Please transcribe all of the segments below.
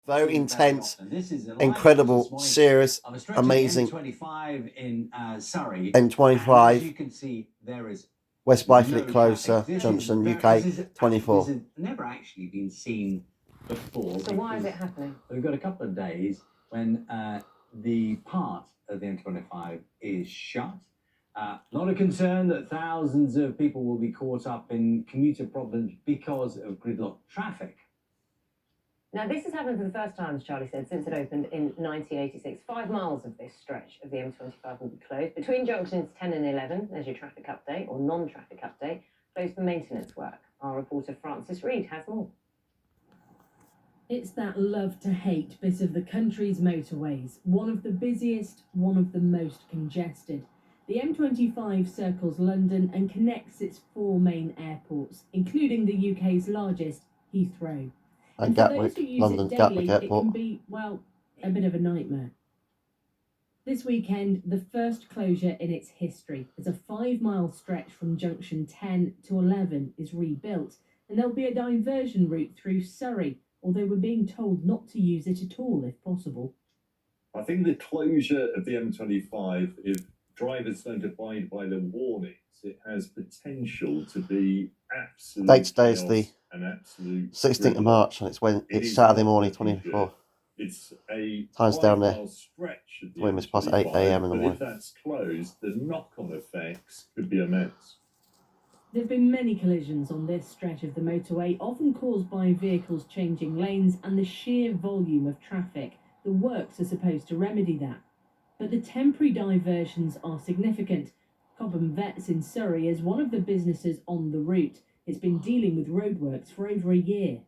Very intense, incredible, serious, amazing. N25 in Surrey. N25. As you can see, there is West Byfleet closer, Johnson, UK, 24. This has never actually been seen before. So why is it happening? We've got a couple of days when the part of the N25 is shut. Not a concern that thousands of people will be caught up in commuter problems because of gridlocked traffic. Now, this has happened for the first time, as Charlie said, since it opened in 1986. 5 miles of this stretch of the M25 will be closed. Between junctions 10 and 11, there's your traffic update, or non-traffic update, closed for maintenance work. Our reporter Francis Reid has more. It's that love-to-hate bit of the country's motorways. One of the busiest, one of the most congested. The M25 circles London and connects its 4 main airports, including the UK's largest, Heathrow. And for those Gatwick, who use London, it daily, Gatwick it Airport. can be, well, a bit of a nightmare. This weekend, the first closure in its history, as a 5-mile stretch from junction 10 to 11 is rebuilt, and there'll be a diversion route through Surrey, although we're being told not to use it at all if possible. I think the closure of the M25, if drivers don't abide by the warnings, it has potential to be absolute. Date today is the an absolute 16th of March, and it's Saturday morning, 24. It's a Time's down there. Stretch of the 20 minutes past 8 M25, a.m. in the but morning. if that's closed, the knock-on effects could be immense. There have been many collisions on this stretch of the motorway, often caused by vehicles changing lanes and the sheer volume of traffic. The works are supposed to remedy that. But the temporary diversions are significant. Cobham Vets in Surrey is one of the businesses on the route. It's been dealing with roadworks for over a year.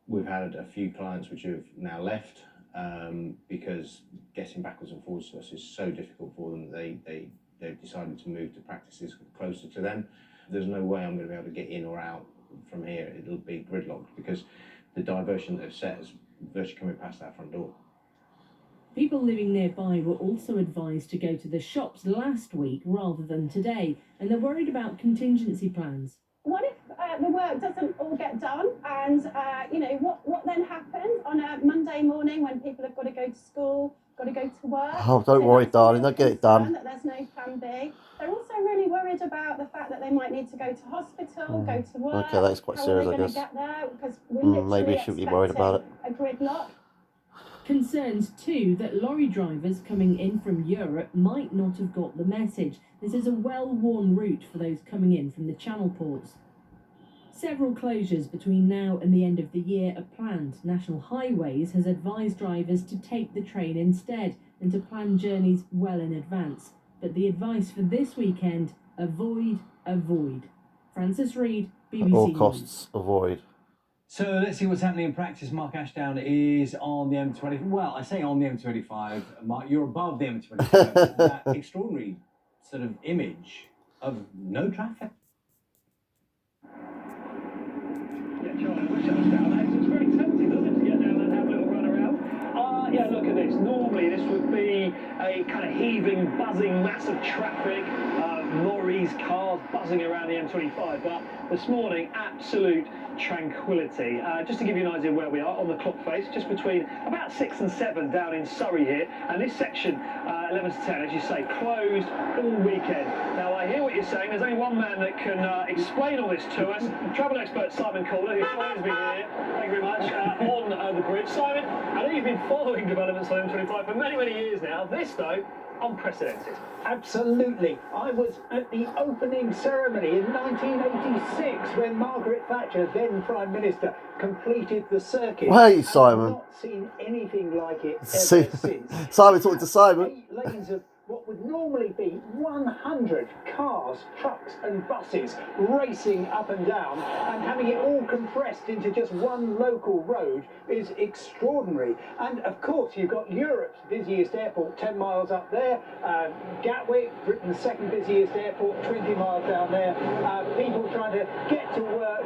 We've had a few clients which have now left because getting backwards and forwards to us is so difficult for them. They've decided to move to practices closer to them. There's no way I'm going to be able to get in or out from here. It'll be gridlocked because the diversion they've set is virtually coming past our front door. People living nearby were also advised to go to the shops last week rather than today, and they're worried about contingency plans. What if the work doesn't all get done, and what then happens on a Monday morning when people have got to go to school, got to go to work? Oh, don't worry, darling, they'll get it done. That there's no plan B. They're also really worried about the fact that they might need to go to hospital, go to work. Okay, that's quite serious, I guess. How are they going to get there? Because we're maybe I shouldn't be worried about it. A gridlock. Concerns too that lorry drivers coming in from Europe might not have got the message. This is a well-worn route for those coming in from the Channel ports. Several closures between now and the end of the year are planned. National Highways has advised drivers to take the train instead and to plan journeys well in advance. But the advice for this weekend, avoid. Francis Reid, BBC At all costs, avoid. So let's see what's happening in practice. Mark Ashdown is on the M25. Well, I say on the M25. Mark, you're above the M25. That extraordinary sort of image of no traffic. Yeah, Charlie, I wish I was down there. It's very tempting, doesn't it, to get down and have a little run around? Yeah, look at this. Normally this would be a kind of heaving, buzzing mass of traffic, lorries, cars buzzing around the M25, but this morning, absolute tranquility. Just to give you an idea of where we are on the clock face, just between about 6 and 7 down in Surrey here, and this section, 11 to 10, as you say, closed all weekend. Now, I hear what you're saying. There's only one man that can explain all this to us, travel expert Simon Calder, who joins me here, thank you very much, on the bridge. Simon, I know you've been following developments on M25 for many, many years now. This, though, unprecedented. Absolutely. I was at the opening ceremony in 1986 when Margaret Thatcher, then Prime Minister, completed the circuit. Hey, Simon. I've not seen anything like it ever See, since. Simon talking to Simon. 8 lanes of what would normally be 100 cars, trucks and buses racing up and down, and having it all compressed into just one local road is extraordinary. And of course you've got Europe's busiest airport 10 miles up there, Gatwick, Britain's second busiest airport 20 miles down there, people trying to get to work,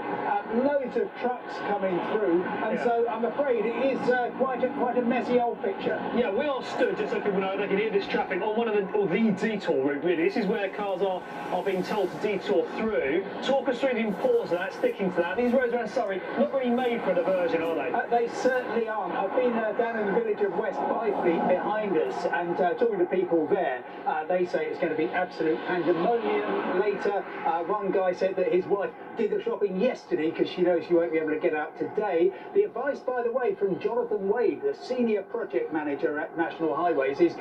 loads of trucks coming through, and so I'm afraid it is quite a messy old picture. Yeah, we are stood, just so people know, they can hear this traffic, on one of the the detour route, really. This is where cars are being told to detour through. Talk us through the importance of that, sticking to that. These roads around Surrey, not really made for a diversion, are they? They certainly aren't. I've been down in the village of West Byfleet behind us, and talking to people there, they say it's going to be absolute pandemonium later. One guy said that his wife did the shopping yesterday because she knows she won't be able to get out today. The advice, by the way, from Jonathan Wade, the senior project manager at National Highways, is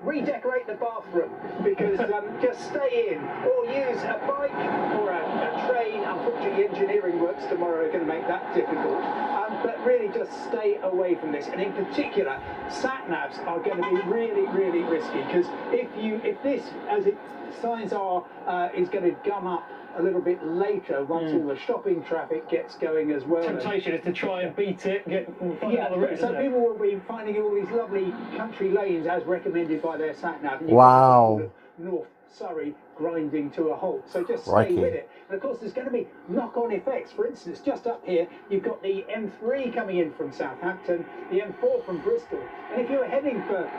redecorate the bathroom, because just stay in or use a bike or a train. Unfortunately, engineering works tomorrow are going to make that difficult. But really just stay away from this, and in particular sat-navs are going to be really, really risky, because if this, as it signs are, is going to gum up a little bit later once all the shopping traffic gets going as well. Temptation is to try and beat it, find another route, so people will be finding all these lovely country lanes as recommended by their sat-nav. Wow. North Surrey grinding to a halt, so just stay with it. And of course there's going to be knock-on effects. For instance, just up here you've got the M3 coming in from Southampton, the M4 from Bristol, and if you're heading for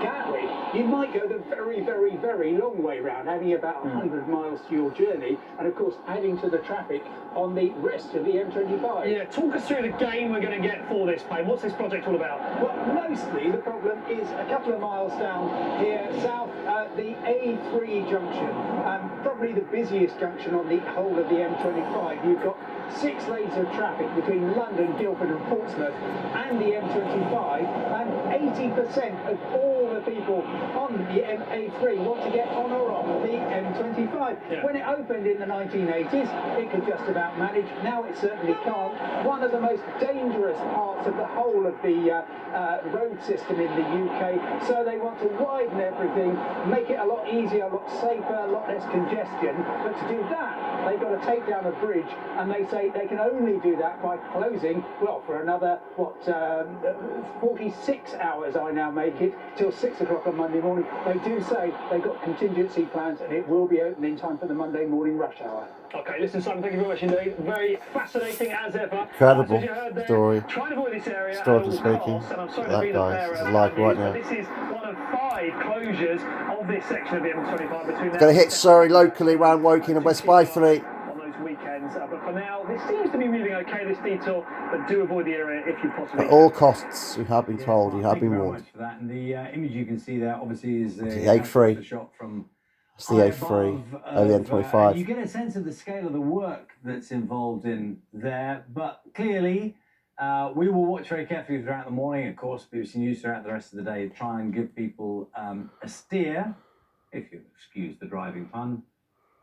Gatwick, you might go the very, very, very long way round, adding about 100 miles to your journey, and of course adding to the traffic on the rest of the M25. Yeah, talk us through the game we're going to get for this, Payne. What's this project all about? Well, mostly the problem is a couple of miles down here south, the A3 junction, probably the busiest junction on the whole of the M25. You've got 6 lanes of traffic between London, Guildford and Portsmouth and the M25, and 80% of all the people on the A3 want to get on or off the M25. Yeah. When it opened in the 1980s, it could just about manage. Now it certainly can't. One of the most dangerous parts of the whole of the road system in the UK, so they want to widen everything, make it a lot easier, a lot safer, a lot less congestion. But to do that, they've got to take down a bridge, and they say they can only do that by closing, well, for another, 46 hours, I now make it, till 6 o'clock on Monday morning. They do say they've got contingency plans, and it will be open in time for the Monday morning rush hour. Okay, listen, Simon, thank you very much indeed. Very fascinating as ever. Incredible as you heard there, story. Try and avoid this area Historically at all speaking, costs, and I'm sorry to that be the guy bearer is of live bad right news, now. but this is one of 5 closures of this section of the M25 between. Going to hit Surrey locally around Woking and West Byfleet. On those weekends, but for now, this seems to be moving okay, this detour, but do avoid the area if you possibly At can. all costs, you have been told, you have Thank you been very warned. much for that. And the image you can see there, obviously, is the A3. a shot from It's the A3 of the M25. you get a sense of the scale of the work that's involved in there, but clearly we will watch very carefully throughout the morning. Of course, BBC News throughout the rest of the day, try and give people a steer, if you excuse the driving pun,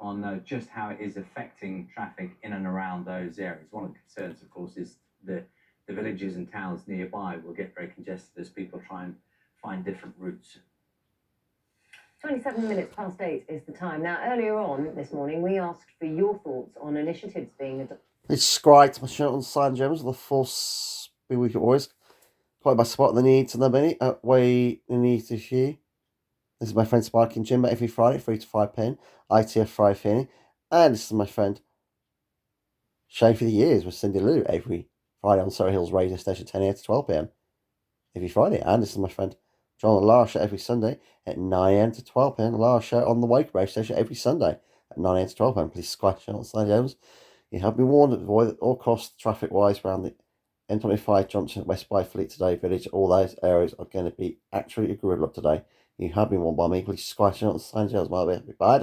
on just how it is affecting traffic in and around those areas. One of the concerns, of course, is the villages and towns nearby will get very congested as people try and find different routes. 27 minutes past 8 is the time. Now, earlier on this morning, we asked for your thoughts on initiatives being adopted. It's subscribe to my channel on Sign Gems of the Force Be With You Always. Quite my spot in the needs and the minute at way in the need to hear. This is my friend Spike and Jim every Friday, 3 to 5 p.m. ITF Friday Feeling. And this is my friend Shane for the Years with Cindy Lou every Friday on Surrey Hills Radio Station 10 a.m. to 12 p.m. every Friday. And this is my friend John and Lara Show every Sunday at 9 a.m. to 12 p.m. Lara Show on the Wake Radio Station every Sunday at 9 a.m. to 12 p.m. Please subscribe to the channel on Sign Gems. You have been warned at avoid all costs traffic-wise around the N25 Johnson, West Byfleet today, village. All those areas are going to be absolutely gridlocked today. You have been warned by me. Please subscribe to the channel on Sign Gems. Bye.